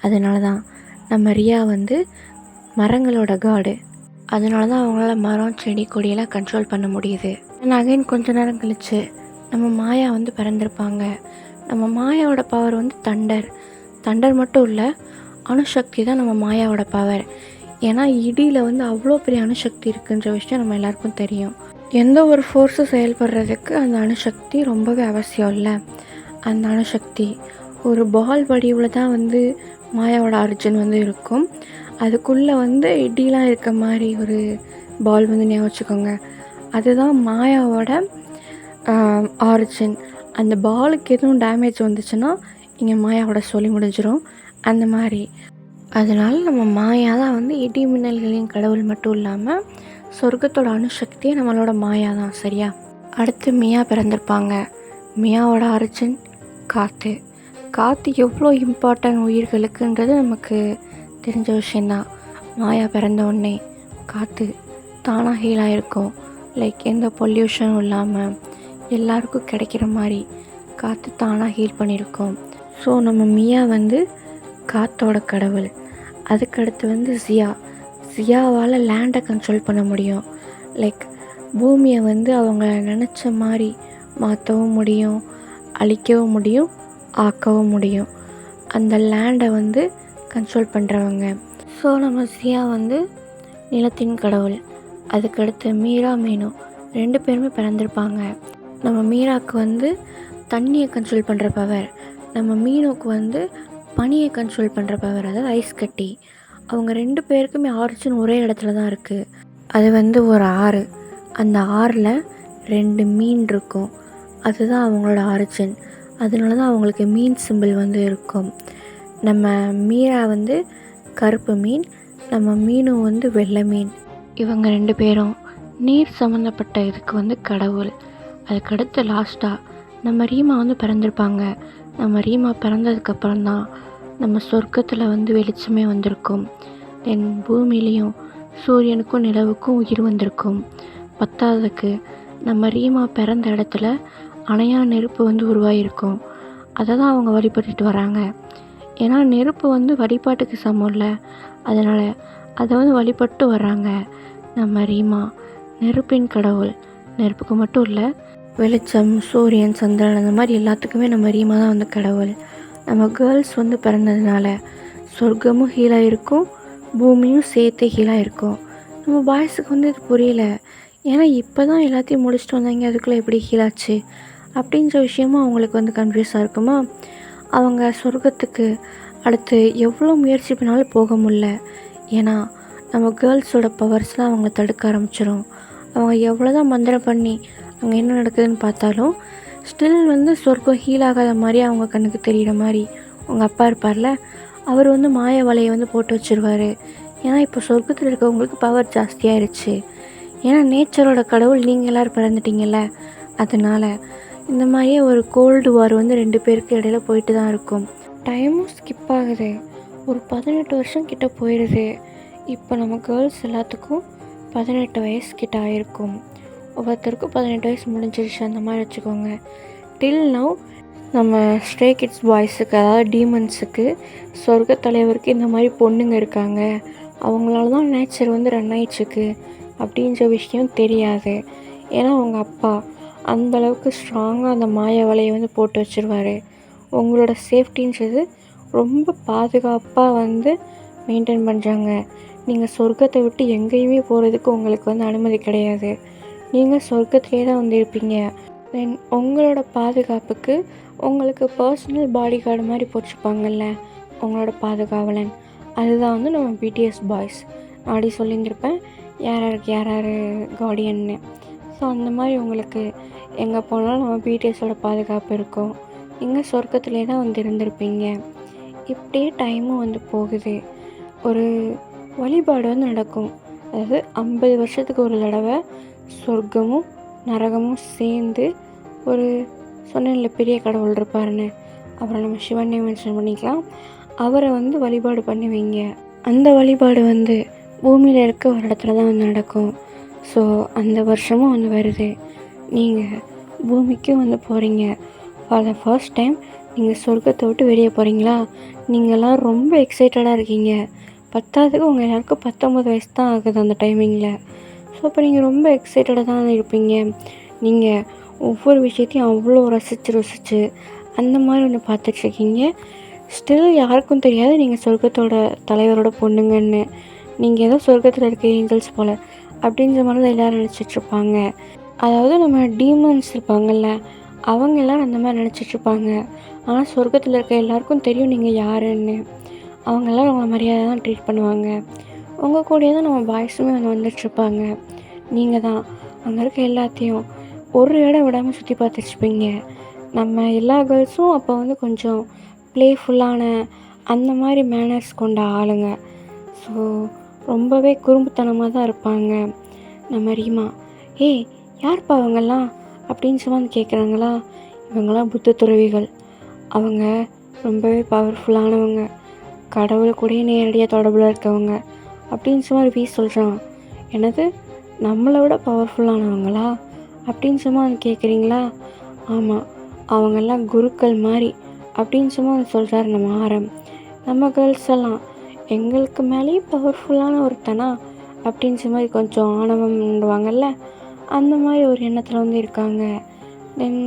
அதனால தான் நம்ம ரியா வந்து மரங்களோட காடு. அதனால தான் அவங்களால மரம், செடி, கொடியெல்லாம் கண்ட்ரோல் பண்ண முடியுது. அகைன் கொஞ்ச நேரம் கழித்து நம்ம மாயா வந்து பிறந்திருப்பாங்க. நம்ம மாயாவோட பவர் வந்து தண்டர் மட்டும் இல்லை, அணுசக்தி தான் நம்ம மாயாவோட பவர். ஏன்னா இடியில் வந்து அவ்வளோ பெரிய அணுசக்தி இருக்குன்ற விஷயம் நம்ம எல்லாருக்கும் தெரியும். எந்த ஒரு ஃபோர்ஸு செயல்படுறதுக்கு அந்த அணுசக்தி ரொம்பவே அவசியம் இல்லை. அந்த அணுசக்தி ஒரு பால் வடிவில் தான் வந்து மாயாவோட ஆரிஜின் வந்து இருக்கும். அதுக்குள்ளே வந்து இடிலாம் இருக்க மாதிரி ஒரு பால் வந்து ஞாபகம் வச்சுக்கோங்க. அதுதான் மாயாவோட ஆரிஜின். அந்த பாலுக்கு எதுவும் டேமேஜ் வந்துச்சுன்னா இங்கே மாயாவோட சொல்லி முடிஞ்சிடும். அந்த மாதிரி அதனால நம்ம மாயா தான் வந்து இடி மின்னல்களின் கடவுள் மட்டும் இல்லாமல் சொர்க்கத்தோட அணுசக்தியே நம்மளோட மாயா தான். சரியா? அடுத்து மியா பிறந்திருப்பாங்க. மியாவோட ஆரிஜின் காற்று. காற்று எவ்வளோ இம்பார்ட்டன்ட் உயிர்களுக்குன்றது நமக்கு தெரிஞ்ச விஷயந்தான். மாயா பிறந்த உடனே காற்று தானாக ஹீலாக இருக்கும். லைக் எந்த பொல்யூஷனும் இல்லாமல் எல்லாருக்கும் கிடைக்கிற மாதிரி காற்று தானாக ஹீல் பண்ணியிருக்கோம். ஸோ நம்ம மியா வந்து காற்றோட கடவுள். அதுக்கடுத்து வந்து ஜியாவால் லேண்டை கண்ட்ரோல் பண்ண முடியும். லைக் பூமியை வந்து அவங்க நினச்ச மாதிரி மாற்றவும் முடியும், அழிக்கவும் முடியும், ஆக்கவும் முடியும். அந்த லேண்டை வந்து கண்ட்ரோல் பண்ணுறவங்க. ஸோ நம்ம ஜியா வந்து நிலத்தின் கடவுள். அதுக்கடுத்து மீரா மீனு 2 பேருமே பிறந்திருப்பாங்க. நம்ம மீராவுக்கு வந்து தண்ணியை கண்ட்ரோல் பண்ணுற பவர், நம்ம மீனுக்கு வந்து பனியை கண்ட்ரோல் பண்ணுற பவர், அதாவது ஐஸ் கட்டி. அவங்க 2 பேருக்குமே ஆரிஜின் ஒரே இடத்துல தான் இருக்குது. அது வந்து ஒரு ஆறு. அந்த ஆறில் 2 மீன் இருக்கும். அதுதான் அவங்களோட ஆரிஜின். அதனால தான் அவங்களுக்கு மீன் சிம்பிள் வந்து இருக்கும். நம்ம மீரா வந்து கருப்பு மீன், நம்ம மீனு வந்து வெள்ளை மீன். இவங்க 2 பேரும் நீர் சம்மந்தப்பட்ட இதுக்கு வந்து கடவுள். அதுக்கடுத்து லாஸ்ட்டாக நம்ம ரீமா வந்து பிறந்திருப்பாங்க. நம்ம ரீமா பிறந்ததுக்கப்புறம் தான் நம்ம சொர்க்கத்தில் வந்து வெளிச்சமே வந்திருக்கும். தென் பூமியிலையும் சூரியனுக்கும் நிலவுக்கும் உயிர் வந்திருக்கும். பத்தாவதுக்கு நம்ம ரீமா பிறந்த இடத்துல அணையா நெருப்பு வந்து உருவாகிருக்கும். அதை தான் அவங்க வழிபட்டுட்டு வராங்க. ஏன்னா நெருப்பு வந்து வழிபாட்டுக்கு சமம் இல்லை, அதனால் அதை வந்து வழிபட்டு வர்றாங்க. நம்ம ரீமா நெருப்பின் கடவுள். நெருப்புக்கு மட்டும் இல்லை, வெளிச்சம், சூரியன், சந்திரன், அந்த மாதிரி எல்லாத்துக்குமே நம்ம ரீமா தான் வந்து கடவுள். நம்ம கேர்ள்ஸ் வந்து பிறந்ததுனால சொர்க்கமும் ஹீலாக இருக்கும், பூமியும் சேர்த்து ஹீலாக இருக்கும். நம்ம பாய்ஸுக்கு வந்து இது புரியல. ஏன்னா இப்போ தான் எல்லாத்தையும் முடிச்சுட்டு வந்தாங்க, அதுக்குள்ளே எப்படி ஹீலாச்சு அப்படின்ற விஷயமும் அவங்களுக்கு வந்து கன்ஃபியூஸாக இருக்குமா. அவங்க சொர்க்கத்துக்கு அடுத்து எவ்வளோ முயற்சி பண்ணாலும் போக முடியல. ஏன்னா நம்ம கேர்ள்ஸோட பவர்ஸ்லாம் அவங்கள தடுக்க ஆரம்பிச்சிடும். அவங்க எவ்வளோ தான் மந்திரம் பண்ணி அங்கே என்ன நடக்குதுன்னு பார்த்தாலும் ஸ்டில் வந்து சொர்க்கம் ஹீல் ஆகாத மாதிரி அவங்க கண்ணுக்கு தெரிகிற மாதிரி உங்கள் அப்பா இருப்பார்ல, அவர் வந்து மாய வலையை வந்து போட்டு வச்சுருவார். ஏன்னா இப்போ சொர்க்கத்தில் இருக்கவங்களுக்கு பவர் ஜாஸ்தியாகிடுச்சு. ஏன்னா நேச்சரோட கடவுள் நீங்கள் எல்லோரும் பிறந்துட்டீங்கல்ல, அதனால் இந்த மாதிரியே ஒரு கோல்டு வார் வந்து 2 பேருக்கு இடையில போயிட்டு தான் இருக்கும். டைமும் ஸ்கிப் ஆகுது. ஒரு 18 வருஷம் கிட்ட போயிடுது. இப்போ நம்ம கேர்ள்ஸ் எல்லாத்துக்கும் 18 வயசு கிட்ட ஆகிருக்கும். ஒவ்வொருத்தருக்கும் 18 வயசு முடிஞ்சிருச்சு அந்த மாதிரி வச்சுக்கோங்க. டில் நவ் நம்ம ஸ்ட்ரே கிட்ஸ் பாய்ஸுக்கு, அதாவது டீமன்ஸுக்கு, சொர்க்க தலைவருக்கு இந்த மாதிரி பொண்ணுங்க இருக்காங்க, அவங்களால தான் நேச்சர் வந்து ரன் ஆயிடுச்சுக்கு அப்படின்ற விஷயம் தெரியாது. ஏன்னா அவங்க அப்பா அந்தளவுக்கு ஸ்ட்ராங்காக அந்த மாய வலையை வந்து போட்டு வச்சுருவார். உங்களோட சேஃப்டின்றது ரொம்ப பாதுகாப்பாக வந்து மெயின்டைன் பண்ணுறாங்க. நீங்கள் சொர்க்கத்தை விட்டு எங்கேயுமே போகிறதுக்கு உங்களுக்கு வந்து அனுமதி கிடையாது. நீங்கள் சொர்க்கத்திலே தான் வந்து இருப்பீங்க. தென் உங்களோட பாதுகாப்புக்கு உங்களுக்கு பர்சனல் பாடி கார்டு மாதிரி போட்டிருப்பாங்கல்ல, உங்களோட பாதுகாவலன், அதுதான் வந்து நம்ம பிடிஎஸ் பாய்ஸ். அப்படி சொல்லியிருந்திருப்பேன் யார் யார் கார்டியன்னு. ஸோ அந்த மாதிரி உங்களுக்கு எங்கே போனாலும் நம்ம பிடிஎஸோட பாதுகாப்பு இருக்கும். நீங்கள் சொர்க்கத்திலே தான் வந்து இருந்திருப்பீங்க. இப்படியே டைமும் வந்து போகுது. ஒரு வழிபாடு வந்து நடக்கும். அதாவது 50 வருஷத்துக்கு ஒரு தடவை சொர்க்கமும் நரகமும் சேர்ந்து ஒரு சொன்ன பெரிய கடவுள் இருப்பாருன்னு, அப்புறம் நம்ம சிவனை மென்ஷன் பண்ணிக்கலாம், அவரை வந்து வழிபாடு பண்ணுவீங்க. அந்த வழிபாடு வந்து பூமியில் இருக்க ஒரு இடத்துல தான் வந்து நடக்கும். ஸோ அந்த வருஷமும் வந்து வருது. நீங்கள் பூமிக்கும் வந்து போகிறீங்க. ஃபார் த ஃபர்ஸ்ட் டைம் நீங்கள் சொர்க்கத்தை விட்டு வெளியே போகிறீங்களா? நீங்கள்லாம் ரொம்ப எக்ஸைட்டடாக இருக்கீங்க. பத்தாவதுக்கு உங்கள் எல்லாருக்கும் 19 வயசு தான் ஆகுது அந்த டைமிங்கில். ஸோ அப்போ நீங்கள் ரொம்ப எக்ஸைட்டடாக தான் இருப்பீங்க. நீங்கள் ஒவ்வொரு விஷயத்தையும் அவ்வளோ ரசித்து அந்த மாதிரி ஒன்று பார்த்துட்ருக்கீங்க. ஸ்டில் யாருக்கும் தெரியாது நீங்கள் சொர்க்கத்தோட தலைவரோட பொண்ணுங்கன்னு. நீங்கள் ஏதோ சொர்க்கத்தில் இருக்க ஏஞ்சல்ஸ் போல் அப்படின்ற மாதிரி தான் எல்லோரும் நினச்சிட்ருப்பாங்க. அதாவது நம்ம டீமன்ஸ் இருப்பாங்கள்ல, அவங்க எல்லோரும் அந்த மாதிரி நினச்சிட்ருப்பாங்க. ஆனால் சொர்க்கத்தில் இருக்க எல்லாருக்கும் தெரியும் நீங்கள் யாருன்னு. அவங்க எல்லோரும் அவங்கள மரியாதை தான் ட்ரீட் பண்ணுவாங்க. உங்கள் கூடயே தான் நம்ம பாய்ஸுமே வந்துட்டுருப்பாங்க. நீங்கள் தான் அங்கே இருக்க எல்லாத்தையும் ஒரு இடம் விடாமல் சுற்றி பார்த்துருச்சுப்பீங்க. நம்ம எல்லா கேர்ள்ஸும் அப்போ வந்து கொஞ்சம் ப்ளேஃபுல்லான அந்த மாதிரி மேனர்ஸ் கொண்ட ஆளுங்க. ஸோ ரொம்பவே குறும்புத்தனமாக தான் இருப்பாங்க. நம்ம ரீமா, ஏய் யார்ப்பா அவங்கெல்லாம் அப்படின்னு சும்மா வந்து கேட்குறாங்களா. இவங்கெல்லாம் புத்த துறவிகள். அவங்க ரொம்பவே பவர்ஃபுல்லானவங்க, கடவுள் கூடயே நேரடியாக தொடர்பில் இருக்கவங்க அப்படின்னு சும்மா ஒரு வீஸ் சொல்கிறான். என்னது, நம்மளை விட பவர்ஃபுல்லானவங்களா அப்படின்னு சும்மா வந்து கேட்குறீங்களா? ஆமாம், அவங்கெல்லாம் குருக்கள் மாதிரி அப்படின்னு சும்மா வந்து சொல்கிறாரு நம்ம ஆரம். நம்ம கேர்ள்ஸ் எல்லாம் எங்களுக்கு மேலேயே பவர்ஃபுல்லான ஒருத்தனா அப்படின்னு மாதிரி கொஞ்சம் ஆணவம்வாங்கல்ல, அந்த மாதிரி ஒரு எண்ணத்தில் வந்து இருக்காங்க. தென்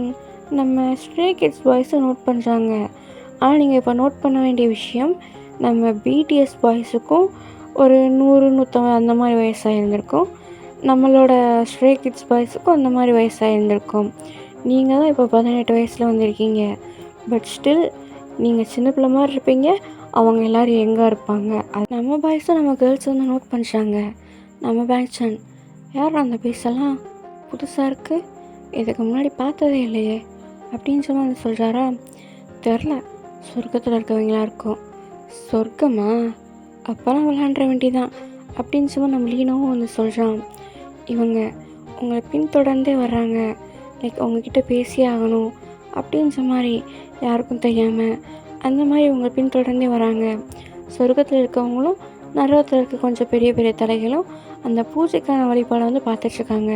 நம்ம ஸ்ட்ரே கிட்ஸ் பாய்ஸை நோட் பண்ணுறாங்க. ஆனால் நீங்கள் இப்போ நோட் பண்ண வேண்டிய விஷயம், நம்ம பிடிஎஸ் பாய்ஸுக்கும் ஒரு 100-150 அந்த மாதிரி வயசாக இருந்திருக்கும். நம்மளோட ஸ்ட்ரே கிட்ஸ் பாய்ஸுக்கும் அந்த மாதிரி வயசாக இருந்திருக்கும். நீங்கள் தான் இப்போ 18 வயசில் வந்திருக்கீங்க. பட் ஸ்டில் நீங்கள் சின்ன பிள்ளை மாதிரி இருப்பீங்க. அவங்க எல்லோரும் எங்கே இருப்பாங்க? அது நம்ம பாய்ஸும் நம்ம கேர்ள்ஸ் வந்து நோட் பண்ணிச்சாங்க. நம்ம பேட்சன், யார் அந்த பீஸெல்லாம் புதுசாக இருக்குது, இதுக்கு முன்னாடி பார்த்ததே இல்லையே அப்படின்னு சொல்லி வந்து சொல்கிறாரா. தெரில, சொர்க்கத்தில் இருக்கவங்களா இருக்கும். சொர்க்கமா? அப்போலாம் விளாண்டுற வேண்டிதான் அப்படின்னு சொல்லி நம்ம லீனாவும் வந்து சொல்கிறான். இவங்க உங்களை பின்தொடர்ந்தே வர்றாங்க, லைக் உங்ககிட்ட பேசியே ஆகணும் அப்படின்ற மாதிரி யாருக்கும் தெரியாமல் அந்த மாதிரி உங்களை பின்தொடர்ந்தே வராங்க. சொர்க்கத்தில் இருக்கவங்களும் நரகத்தில் இருக்க கொஞ்சம் பெரிய பெரிய தலைகளும் அந்த பூஜைக்கான வழிபாடை வந்து பார்த்துட்ருக்காங்க.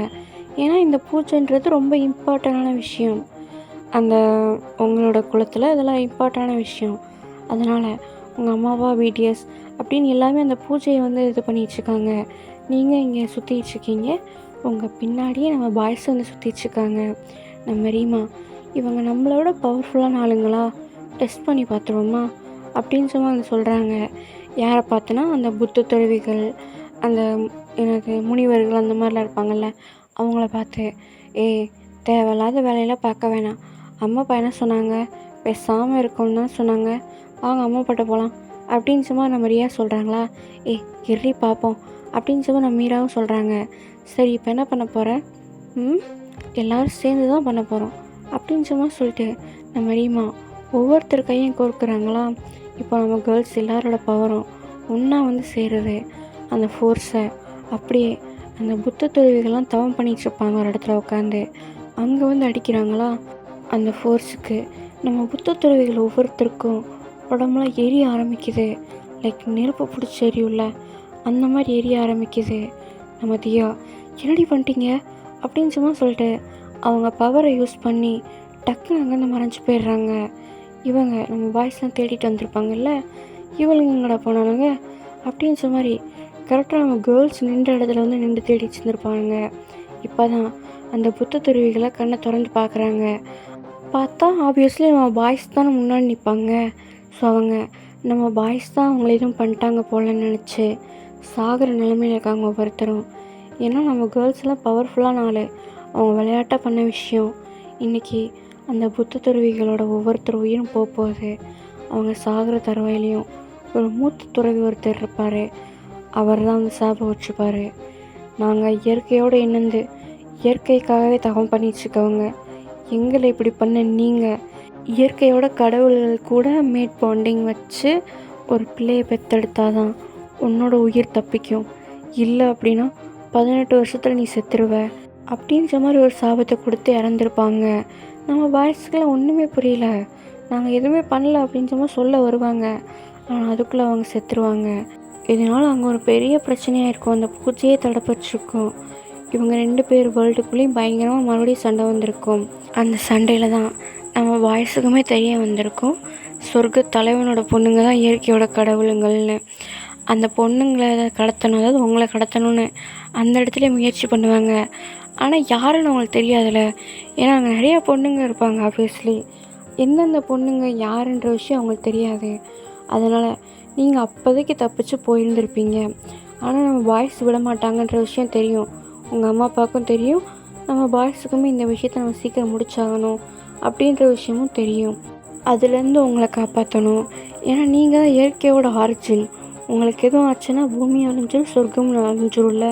ஏன்னா இந்த பூஜைன்றது ரொம்ப இம்பார்ட்டண்டான விஷயம். அந்த உங்களோட குலத்தில் இதெல்லாம் இம்பார்ட்டண்டான விஷயம். அதனால் உங்கள் அம்மாவா பிடிஎஸ் அப்படின்னு எல்லாமே அந்த பூஜையை வந்து இது பண்ணிகிட்ருக்காங்க. நீங்கள் இங்கே சுற்றிட்டுருக்கீங்க, உங்கள் பின்னாடியே நம்ம பாய்ஸ் வந்து சுற்றிட்டுருக்காங்க. நம்ம ரீமா, இவங்க நம்மளோட பவர்ஃபுல்லான ஆளுங்களா, டெஸ்ட் பண்ணி பார்த்துருவோமா அப்படின்னு சொல்லி வந்து சொல்கிறாங்க. யாரை பார்த்துனா அந்த புத்த துறவிகள், அந்த எனக்கு முனிவர்கள் அந்த மாதிரிலாம் இருப்பாங்கள்ல, அவங்கள பார்த்து, தேவையில்லாத வேலையெல்லாம் பார்க்க வேணாம், அம்மா அப்பா என்ன சொன்னாங்க, பேசாமல் இருக்கணும்னு தான் சொன்னாங்க, வாங்க அம்மா அப்பாட்ட போகலாம் அப்படின்னு சும்மா நம்ம ரியா சொல்கிறாங்களா. எரி பார்ப்போம் அப்படின்னு சொல்லி நம்ம மீராவும் சொல்கிறாங்க. சரி, இப்போ என்ன பண்ண போகிறேன்? எல்லோரும் சேர்ந்து தான் பண்ண போகிறோம் அப்படின்னு சும்மா சொல்லிட்டு நம்ம ரீமா ஒவ்வொருத்தர் கையும் கோர்க்குறாங்களா. இப்போ நம்ம கேர்ள்ஸ் எல்லாரோட பவரும் ஒன்றா வந்து சேருது. அந்த ஃபோர்ஸை அப்படியே அந்த புத்த துறவிகள்லாம் தவம் பண்ணிகிட்ருப்பாங்க ஒரு இடத்துல உட்காந்து, அங்கே வந்து அடிக்கிறாங்களா. அந்த ஃபோர்ஸுக்கு நம்ம புத்த துறவிகள் ஒவ்வொருத்தருக்கும் உடம்புலாம் எரிய ஆரம்பிக்குது. லைக் நெருப்பு பிடிச்சி எரியும்ல, அந்த மாதிரி எரிய ஆரம்பிக்குது. நம்ம தியா, என்னடி பண்ணிட்டீங்க அப்படின்னு சும்மா சொல்லிட்டு அவங்க பவரை யூஸ் பண்ணி டக்குன்னு அங்கேருந்து மறைஞ்சு போயிடுறாங்க. இவங்க நம்ம பாய்ஸ்லாம் தேடிட்டு வந்திருப்பாங்கல்ல, இவளுங்க எங்கடா போனாலுங்க அப்படின்னு சொன்ன மாதிரி கரெக்டாக நம்ம கேர்ள்ஸ் நின்ற இடத்துல வந்து நின்று தேடி வச்சுருந்துருப்பாங்க. இப்போ தான் அந்த புத்த துருவிகளை கண்ணை திறந்து பார்க்குறாங்க. பார்த்தா ஆப்வியஸ்லி நம்ம பாய்ஸ் தானே முன்னாடி நிற்பாங்க. ஸோ அவங்க நம்ம பாய்ஸ் தான் அவங்கள எதுவும் பண்ணிட்டாங்க போலன்னு நினச்சி சாகிற நிலைமையில் இருக்காங்க ஒவ்வொருத்தரும். ஏன்னா நம்ம கேர்ள்ஸ்லாம் பவர்ஃபுல்லான ஆள். அவங்க விளையாட்டாக பண்ண விஷயம் இன்றைக்கி அந்த புத்த துறவிகளோட ஒவ்வொருத்தர் உயிரும் போகுது. அவங்க சாகிற தருவாயிலையும் ஒரு மூத்த துறவி ஒருத்தர் இருப்பார். அவர் தான் வந்து சாபம் வச்சுப்பார். நாங்கள் இயற்கையோடு இணைந்து இயற்கைக்காகவே தகம் பண்ணிட்டுருக்கவங்க, எங்களை இப்படி பண்ண நீங்கள் இயற்கையோட கடவுள்கள் கூட மேட் பாண்டிங் வச்சு ஒரு பிள்ளையை பெற்றெடுத்தாதான் உன்னோட உயிர் தப்பிக்கும், இல்லை அப்படின்னா 18 வருஷத்தில் நீ செத்துருவ அப்படின்ற மாதிரி ஒரு சாபத்தை கொடுத்து இறந்துருப்பாங்க. நம்ம பாய்ஸ்க்கெலாம் ஒன்றுமே புரியல, நாங்கள் எதுவுமே பண்ணல அப்படின்ற மாதிரி சொல்ல வருவாங்க. ஆனால் அதுக்குள்ளே அவங்க செத்துருவாங்க. இதனால் அங்கே ஒரு பெரிய பிரச்சனையாக இருக்கும். அந்த பூஜையே தடைப்பட்டிருக்கும். இவங்க 2 பேர் வேர்ல்டுக்குள்ளேயும் பயங்கரமாக மறுபடியும் சண்டை வந்திருக்கும். அந்த சண்டையில் தான் நம்ம பாய்ஸுக்குமே தெரிய வந்திருக்கும், சொர்க்க தலைவனோட பொண்ணுங்க தான் இயற்கையோட கடவுளுங்கள்னு. அந்த பொண்ணுங்களை கடத்தணும், அதாவது உங்களை கடத்தணும்னு அந்த இடத்துல முயற்சி பண்ணுவாங்க. ஆனால் யாருன்னு அவங்களுக்கு தெரியாதுல்ல, ஏன்னா அங்கே நிறையா பொண்ணுங்க இருப்பாங்க. ஆப்வியஸ்லி எந்தெந்த பொண்ணுங்க யாருன்ற விஷயம் அவங்களுக்கு தெரியாது. அதனால் நீங்கள் அப்போதைக்கு தப்பிச்சு போயிருந்துருப்பீங்க. ஆனால் நம்ம பாய்ஸ் விட மாட்டாங்கன்ற விஷயம் தெரியும், உங்கள் அம்மா அப்பாவுக்கும் தெரியும், நம்ம பாய்ஸுக்குமே இந்த விஷயத்தை நம்ம சீக்கிரம் முடிச்சாகணும் அப்படின்ற விஷயமும் தெரியும். அதுலேருந்து உங்களை காப்பாற்றணும். ஏன்னா நீங்கள் தான் இயற்கையோட ஆரிஜின். உங்களுக்கு எதுவும் ஆச்சுன்னா பூமி அழிஞ்சிடும், சொர்க்கம் அழிஞ்சிரும்ல.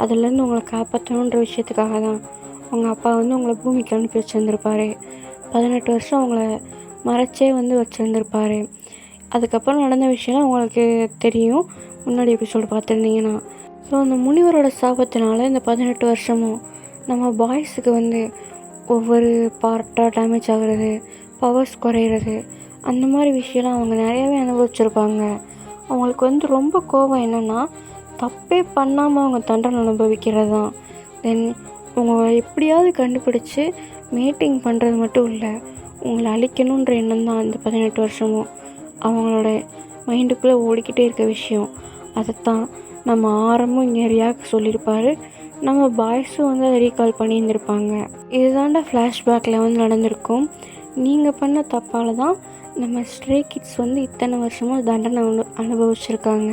அதுலேருந்து உங்களை காப்பாற்றணுன்ற விஷயத்துக்காக தான் உங்கள் அப்பா வந்து உங்களை பூமிக்கு அனுப்பி வச்சுருந்துருப்பாரு. 18 வருஷம் உங்களை மறைச்சே வந்து வச்சுருந்துருப்பாரு. அதுக்கப்புறம் நடந்த விஷயம்லாம் உங்களுக்கு தெரியும், முன்னாடி எபிசோடு பார்த்துருந்தீங்கன்னா. ஸோ அந்த முனிவரோட சாபத்தினால இந்த 18 வருஷமும் நம்ம பாய்ஸுக்கு வந்து ஒவ்வொரு பார்ட்டாக டேமேஜ் ஆகுறது, பவர்ஸ் குறையிறது, அந்த மாதிரி விஷயம்லாம் அவங்க நிறையாவே அனுபவிச்சிருப்பாங்க. அவங்களுக்கு வந்து ரொம்ப கோபம் என்னென்னா, தப்பே பண்ணாமல் அவங்க தண்டனை அனுபவிக்கிறது தான். தென் உங்களை எப்படியாவது கண்டுபிடிச்சி மீட்டிங் பண்ணுறது மட்டும் இல்லை, உங்களை அழிக்கணுன்ற எண்ணம் தான் அந்த 18 வருஷமும் அவங்களோட மைண்டுக்குள்ளே ஓடிக்கிட்டே இருக்க விஷயம். அதைத்தான் நம்ம ஆரம்பம் இங்கே ரியாக்கு சொல்லியிருப்பார். நம்ம பாய்ஸும் வந்து அதை ரீகால் பண்ணியிருந்திருப்பாங்க. இதுதாண்டா ஃப்ளாஷ்பேக்கில் வந்து நடந்திருக்கும். நீங்கள் பண்ண தப்பால் தான் நம்ம ஸ்ட்ரே கிட்ஸ் வந்து இத்தனை வருஷமாக தண்டனை அனுபவிச்சிருக்காங்க.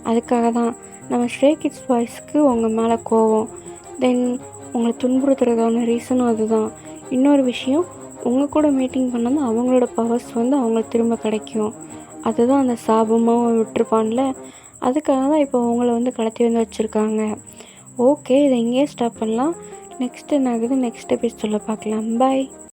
அதுக்காக தான் நம்ம ஸ்ட்ரே கிட்ஸ் பாய்ஸ்க்கு உங்கள் மேலே கோவம். தென் உங்களை துன்புறுத்துறதுக்கான ரீசனும் அதுதான். இன்னொரு விஷயம், உங்கள் கூட மீட்டிங் பண்ணால் அவங்களோட பவர்ஸ் வந்து அவங்களுக்கு திரும்ப கிடைக்கும். அதுதான் அந்த சாபமாக விட்டுருப்பான்ல, அதுக்காக தான் இப்போ அவங்கள வந்து கடத்தி வந்து வச்சுருக்காங்க. ஓகே, இதை இங்கேயே ஸ்டாப் பண்ணலாம். நெக்ஸ்ட் என்ன ஆகுது நெக்ஸ்ட் எபிசோடில் பார்க்கலாம். பாய்.